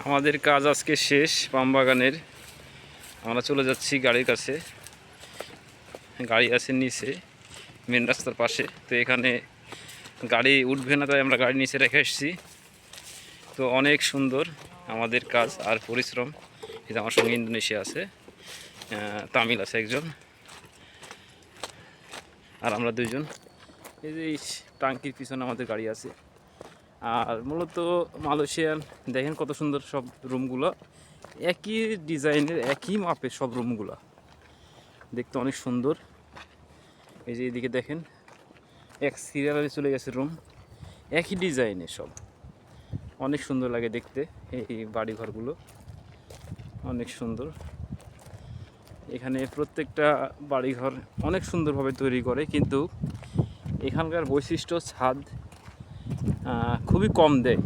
আমাদের কাজ আজকে শেষ পাম বাগানের। আমরা চলে যাচ্ছি গাড়ির কাছে। গাড়ি আছে নিচে মেন রাস্তার পাশে, তো এখানে গাড়ি উঠবে না, তাই আমরা গাড়ি নিচে রেখে এসেছি। তো অনেক সুন্দর আমাদের কাজ আর পরিশ্রম। এই যে আমার সঙ্গে ইন্দোনেশিয়া আছে, তামিল আছে একজন, আর আমরা দুইজন। এই যে টাঙ্কির পিছনে আমাদের গাড়ি আছে। আর মূলত মালয়েশিয়ান দেখেন কত সুন্দর সব রুমগুলো, একই ডিজাইনের একই মাপের সব রুমগুলো, দেখতে অনেক সুন্দর। এই যে এদিকে দেখেন এক সিরিয়ালে চলে গেছে রুম, একই ডিজাইনের সব, অনেক সুন্দর লাগে দেখতে। এই বাড়িঘরগুলো অনেক সুন্দর। এখানে প্রত্যেকটা বাড়িঘর অনেক সুন্দরভাবে তৈরি করে, কিন্তু এখানকার বৈশিষ্ট্য ছাদ খুবই কম দেয়,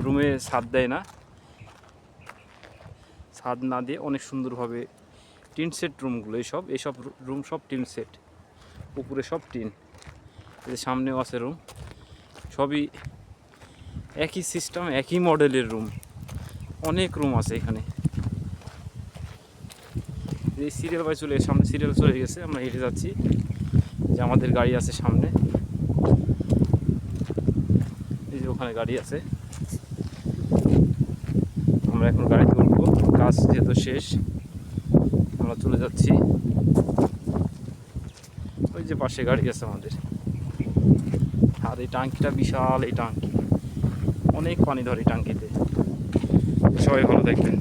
রুমে ছাদ দেয় না। ছাদ না দিয়ে অনেক সুন্দরভাবে টিন সেট রুমগুলো, এইসব রুম সব টিন সেট, উপরে সব টিন। সামনেও আছে রুম, সবই একই সিস্টেম একই মডেলের রুম, অনেক রুম আছে এখানে। এই সিরিয়াল বাই চলে সামনে সিরিয়াল চলে গেছে, আমরা হেঁটে যাচ্ছি, যে আমাদের গাড়ি আছে সামনে, এই যে ওখানে গাড়ি আছে। আমরা এখন গাড়িতে উঠবো, কাজ যেহেতু শেষ আমরা চলে যাচ্ছি। ওই যে পাশে গাড়ি আছে আমাদের। আর এই টাঙ্কিটা বিশাল, এই টাঙ্কি অনেক পানি ধরে টাঙ্কিতে। সবাই ভালো থাকবেন।